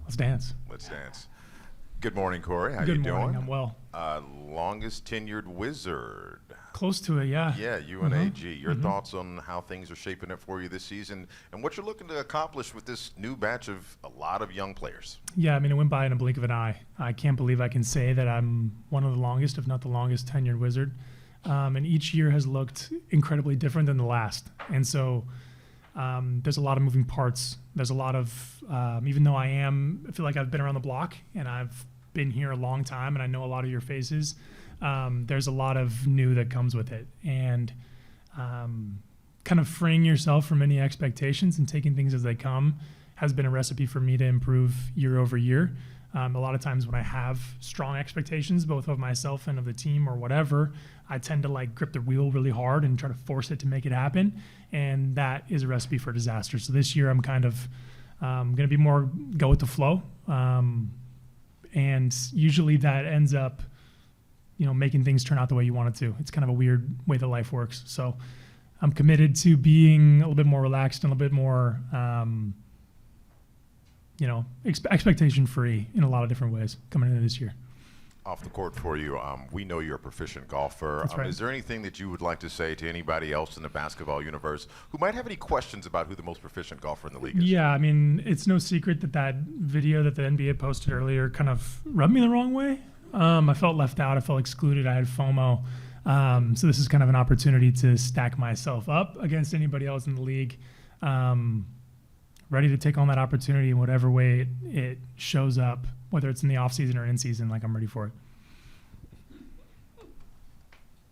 Let's dance. Let's dance. Good morning, Corey. How Good you morning. doing? I'm well. Longest tenured wizard. Close to it, yeah. Yeah, 𝗙𝗢𝗟𝗔𝗟. Your thoughts on how things are shaping up for you this season and what you're looking to accomplish with this new batch of a lot of young players? Yeah, I mean, it went by in a blink of an eye. I can't believe I can say that I'm one of the longest, if not the longest, tenured wizard. And each year has looked incredibly different than the last. And so there's a lot of moving parts. There's a lot of, even though I feel like I've been around the block and I've been here a long time and I know a lot of your faces, there's a lot of new that comes with it. And kind of freeing yourself from any expectations and taking things as they come has been a recipe for me to improve year over year. A lot of times when I have strong expectations, both of myself and of the team or whatever, I tend to like grip the wheel really hard and try to force it to make it happen. And that is a recipe for disaster. So this year I'm kind of going to be more go with the flow. And usually that ends up, making things turn out the way you want it to. It's kind of a weird way that life works. So I'm committed to being a little bit more relaxed and a little bit more, expectation free in a lot of different ways coming into this year. Off the court for you, we know you're a proficient golfer. That's right. Is there anything that you would like to say to anybody else in the basketball universe who might have any questions about who the most proficient golfer in the league is? Yeah, I mean, it's no secret that video that the NBA posted earlier kind of rubbed me the wrong way. I felt left out. I felt excluded. I had FOMO. So this is kind of an opportunity to stack myself up against anybody else in the league. Ready to take on that opportunity in whatever way it shows up, whether it's in the off season or in season, like I'm ready for it.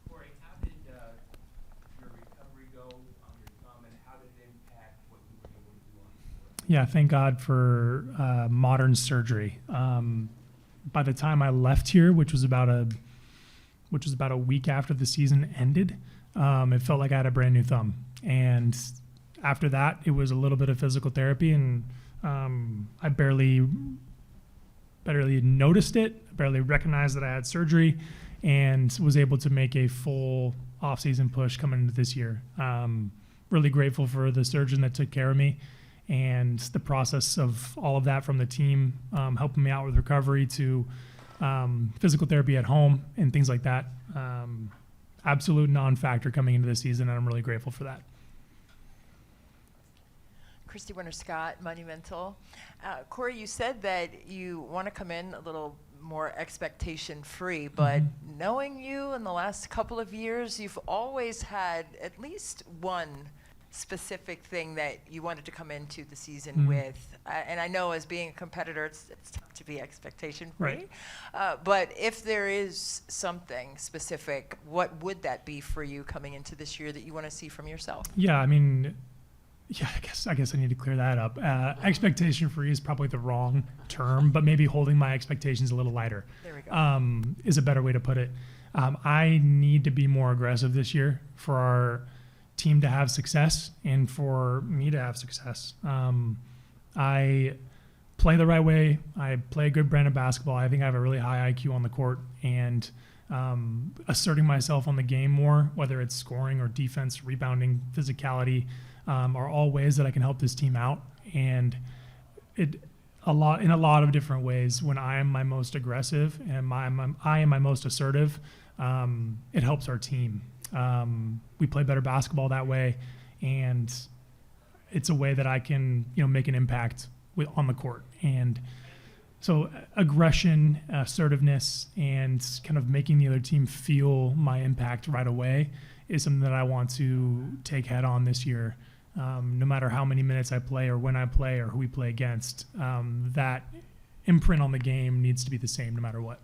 Corey, how did your recovery go on your thumb, and how did it impact what you were able to do on the court? Yeah, thank God for modern surgery. By the time I left here, which was about a week after the season ended, it felt like I had a brand new thumb. And after that, it was a little bit of physical therapy, and I barely noticed it, barely recognized that I had surgery, and was able to make a full off-season push coming into this year. Really grateful for the surgeon that took care of me, and the process of all of that from the team, helping me out with recovery to physical therapy at home and things like that. Absolute non-factor coming into the season, and I'm really grateful for that. 𝗙𝗢𝗟𝗟𝗢𝗪, 𝗦𝗢𝗢𝗔𝗟. Corey, you said that you want to come in a little more expectation-free, but knowing you in the last couple of years, you've always had at least one specific thing that you wanted to come into the season with. And I know as being a competitor, it's tough to be expectation-free. Right. But if there is something specific, what would that be for you coming into this year that you want to see from yourself? Yeah, I mean, yeah, I guess I need to clear that up. Expectation free is probably the wrong term, but maybe holding my expectations a little lighter There we go. Is a better way to put it. I need to be more aggressive this year for our team to have success and for me to have success. I play the right way. I play a good brand of basketball. I think I have a really high IQ on the court, and asserting myself on the game more, whether it's scoring or defense, rebounding, physicality, are all ways that I can help this team out. And in a lot of different ways. When I am my most aggressive and I am my most assertive, it helps our team. We play better basketball that way, and it's a way that I can make an impact on the court. And so aggression, assertiveness, and kind of making the other team feel my impact right away is something that I want to take head on this year. No matter how many minutes I play or when I play or who we play against, that imprint on the game needs to be the same no matter what.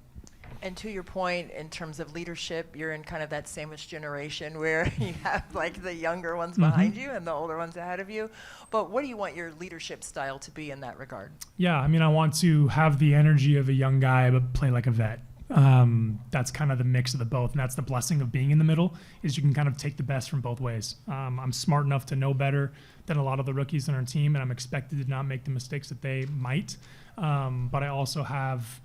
And to your point, in terms of leadership, you're in kind of that sandwich generation where you have like the younger ones behind you and the older ones ahead of you. But what do you want your leadership style to be in that regard? Yeah, I mean, I want to have the energy of a young guy but play like a vet. That's kind of the mix of the both, and that's the blessing of being in the middle, is you can kind of take the best from both ways. I'm smart enough to know better than a lot of the rookies on our team, and I'm expected to not make the mistakes that they might. But I also have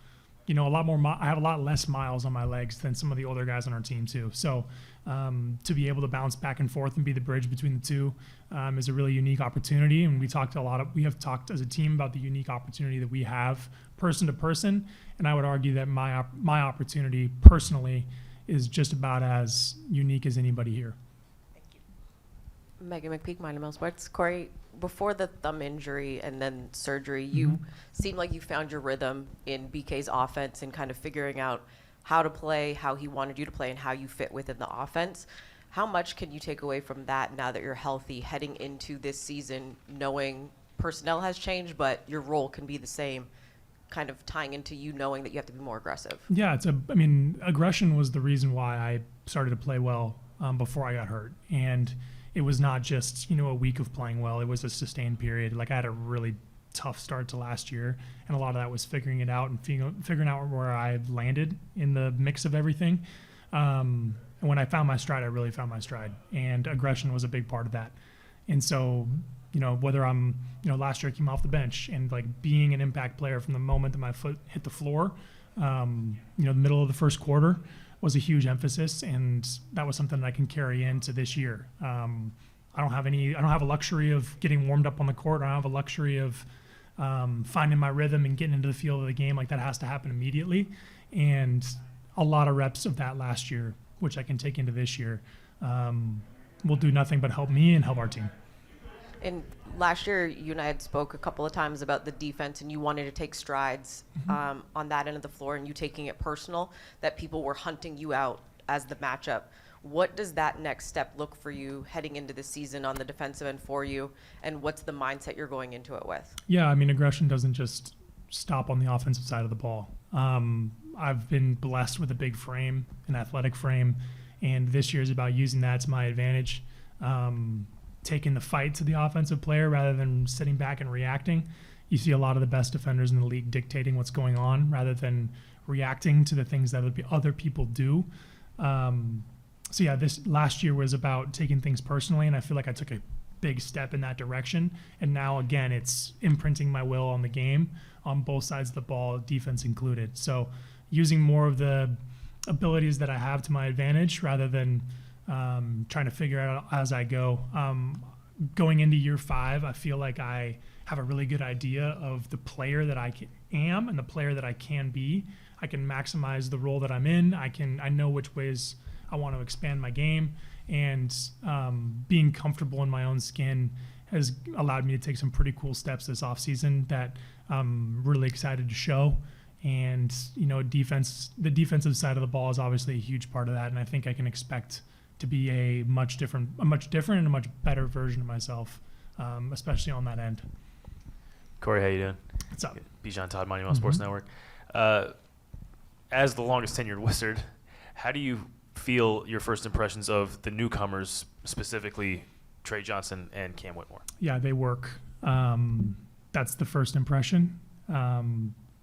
a lot more. I have a lot less miles on my legs than some of the older guys on our team too. So to be able to bounce back and forth and be the bridge between the two is a really unique opportunity. And we have talked as a team about the unique opportunity that we have person to person. And I would argue that my opportunity personally is just about as unique as anybody here. Megan McPeak, Minor Sports. Corey, before the thumb injury and then surgery, you seemed like you found your rhythm in BK's offense and kind of figuring out how to play, how he wanted you to play, and how you fit within the offense. How much can you take away from that now that you're healthy heading into this season, knowing personnel has changed, but your role can be the same, kind of tying into you knowing that you have to be more aggressive? Yeah, aggression was the reason why I started to play well before I got hurt. And it was not just, a week of playing well. It was a sustained period. Like I had a really tough start to last year, and a lot of that was figuring it out and figuring out where I landed in the mix of everything. And when I found my stride, I really found my stride, and aggression was a big part of that. And so, whether I'm, last year I came off the bench and like being an impact player from the moment that my foot hit the floor, the middle of the first quarter was a huge emphasis, and that was something that I can carry into this year. I don't have a luxury of getting warmed up on the court. I don't have a luxury of finding my rhythm and getting into the field of the game. Like that has to happen immediately. And a lot of reps of that last year, which I can take into this year, will do nothing but help me and help our team. And last year, you and I had spoke a couple of times about the defense, and you wanted to take strides on that end of the floor, and you taking it personal, that people were hunting you out as the matchup. What does that next step look for you heading into the season on the defensive end for you, and what's the mindset you're going into it with? Yeah, aggression doesn't just stop on the offensive side of the ball. I've been blessed with a big frame, an athletic frame, and this year is about using that to my advantage. Taking the fight to the offensive player rather than sitting back and reacting. You see a lot of the best defenders in the league dictating what's going on rather than reacting to the things that other people do. This last year was about taking things personally, and I feel like I took a big step in that direction. And now, again, it's imprinting my will on the game on both sides of the ball, defense included. So using more of the abilities that I have to my advantage rather than trying to figure out as I go. Going into year 5, I feel like I have a really good idea of the player that I am and the player that I can be. I can maximize the role that I'm in. I know which ways I want to expand my game, and being comfortable in my own skin has allowed me to take some pretty cool steps this offseason that I'm really excited to show. And the defensive side of the ball is obviously a huge part of that, and I think I can expect to be a much different and a much better version of myself, especially on that end. Corey, how you doing? What's up? Bijan Todd, Monumental Sports Network. As the longest tenured Wizard, how do you feel your first impressions of the newcomers, specifically Trey Johnson and Cam Whitmore? Yeah, they work. That's the first impression.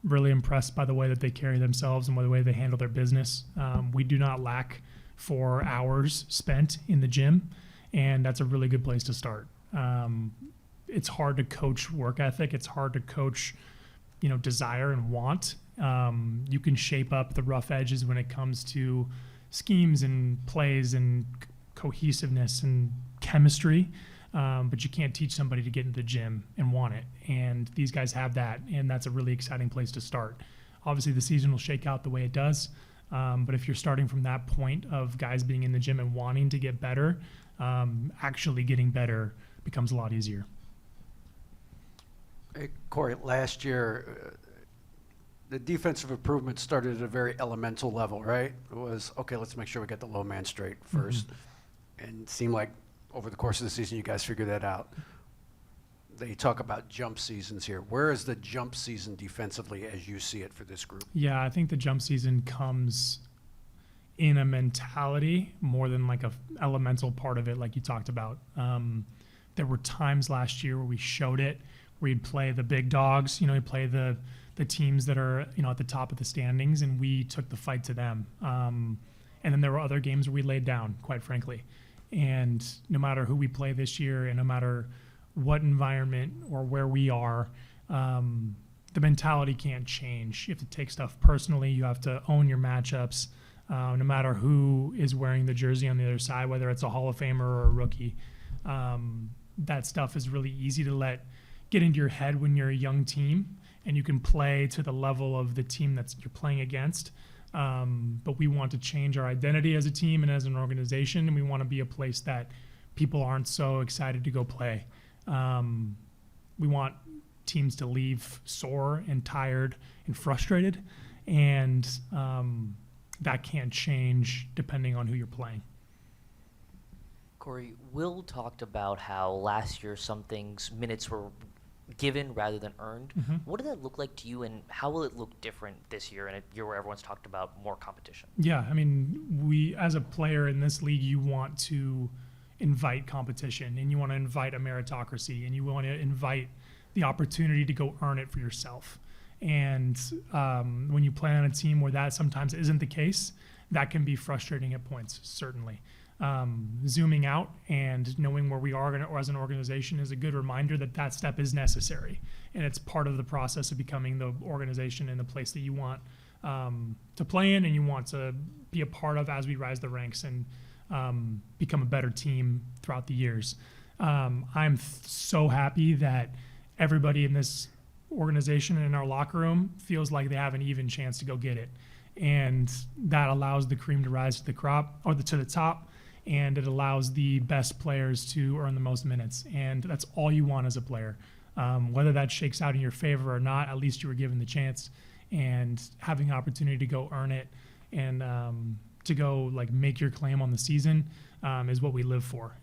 Really impressed by the way that they carry themselves and by the way they handle their business. We do not lack for hours spent in the gym, and that's a really good place to start. It's hard to coach work ethic. It's hard to coach, desire and want. You can shape up the rough edges when it comes to schemes and plays and cohesiveness and chemistry, but you can't teach somebody to get into the gym and want it. And these guys have that, and that's a really exciting place to start. Obviously, the season will shake out the way it does. But if you're starting from that point of guys being in the gym and wanting to get better, actually getting better becomes a lot easier. Hey, Corey, last year, the defensive improvement started at a very elemental level, right? It was, okay, let's make sure we get the low man straight first. And it seemed like over the course of the season, you guys figured that out. They talk about jump seasons here. Where is the jump season defensively as you see it for this group? Yeah, I think the jump season comes in a mentality more than like a elemental part of it, like you talked about. There were times last year where we showed it, where we'd play the big dogs, we'd play the teams that are, at the top of the standings, and we took the fight to them. And then there were other games where we laid down, quite frankly. And no matter who we play this year and no matter what environment or where we are, the mentality can't change. You have to take stuff personally. You have to own your matchups, no matter who is wearing the jersey on the other side, whether it's a Hall of Famer or a rookie. That stuff is really easy to get into your head when you're a young team, and you can play to the level of the team that you're playing against. But we want to change our identity as a team and as an organization, and we want to be a place that people aren't so excited to go play. We want teams to leave sore and tired and frustrated, and that can't change depending on who you're playing. Corey, Will talked about how last year minutes were given rather than earned. Mm-hmm. What did that look like to you, and how will it look different this year, in a year where everyone's talked about more competition? Yeah, I mean, we as a player in this league, you want to invite competition, and you want to invite a meritocracy, and you want to invite the opportunity to go earn it for yourself. And when you play on a team where that sometimes isn't the case, that can be frustrating at points, certainly. Zooming out and knowing where we are or as an organization is a good reminder that step is necessary, and it's part of the process of becoming the organization and the place that you want to play in and you want to be a part of as we rise the ranks and become a better team throughout the years. I'm so happy that everybody in this organization and in our locker room feels like they have an even chance to go get it, and that allows the cream to rise to the top. And it allows the best players to earn the most minutes. And that's all you want as a player. Whether that shakes out in your favor or not, at least you were given the chance. And having an opportunity to go earn it and to go make your claim on the season is what we live for.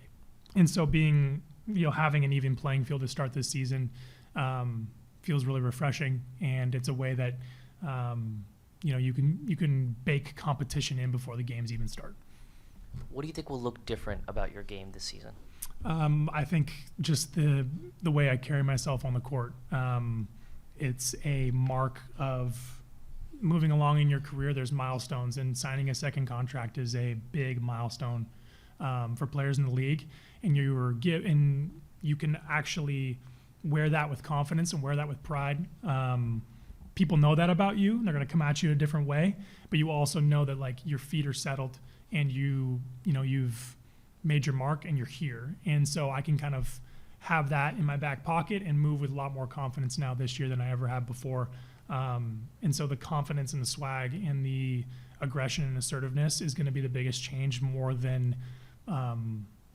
And so having an even playing field to start this season feels really refreshing. And it's a way that you can bake competition in before the games even start. What do you think will look different about your game this season? I think just the way I carry myself on the court. It's a mark of moving along in your career. There's milestones, and signing a second contract is a big milestone for players in the league. And you can actually wear that with confidence and wear that with pride. People know that about you, and they're going to come at you a different way. But you also know that your feet are settled. And you've made your mark and you're here. And so I can kind of have that in my back pocket and move with a lot more confidence now this year than I ever have before. And so the confidence and the swag and the aggression and assertiveness is going to be the biggest change, more than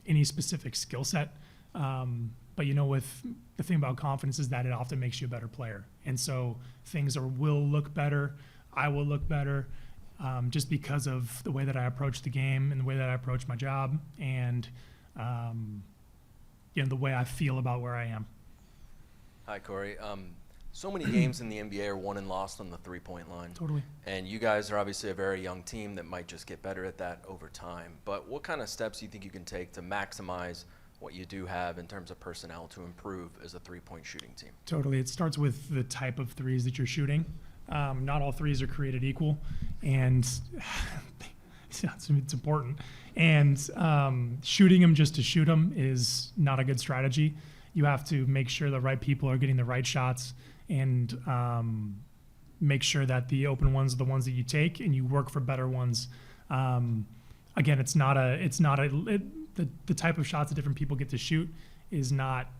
any specific skill set. But with the thing about confidence is that it often makes you a better player. And so things will look better. I will look better. Just because of the way that I approach the game and the way that I approach my job and, the way I feel about where I am. Hi, Corey. So many games in the NBA are won and lost on the three-point line. Totally. And you guys are obviously a very young team that might just get better at that over time. But what kind of steps do you think you can take to maximize what you do have in terms of personnel to improve as a three-point shooting team? Totally. It starts with the type of threes that you're shooting. Not all threes are created equal, and it's important. And shooting them just to shoot them is not a good strategy. You have to make sure the right people are getting the right shots, and make sure that the open ones are the ones that you take, and you work for better ones. Again, the type of shots that different people get to shoot is not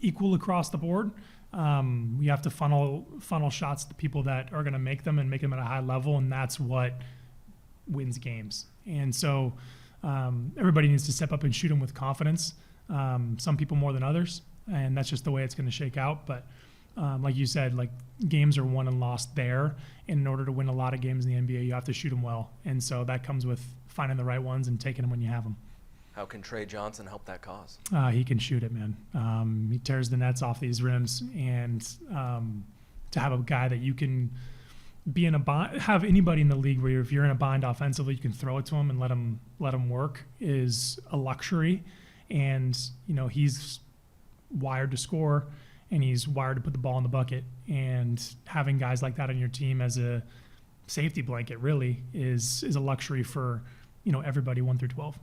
equal across the board. We have to funnel shots to the people that are going to make them and make them at a high level, and that's what wins games. And so everybody needs to step up and shoot them with confidence. Some people more than others, and that's just the way it's going to shake out. But like you said, games are won and lost there. And in order to win a lot of games in the NBA, you have to shoot them well. And so that comes with finding the right ones and taking them when you have them. How can Trey Johnson help that cause? He can shoot it, man. He tears the nets off these rims, and to have a guy that you can be in a bind, have anybody in the league where if you're in a bind offensively, you can throw it to him and let him work is a luxury. And he's wired to score, and he's wired to put the ball in the bucket. And having guys like that on your team as a safety blanket really is a luxury for everybody 1 through 12.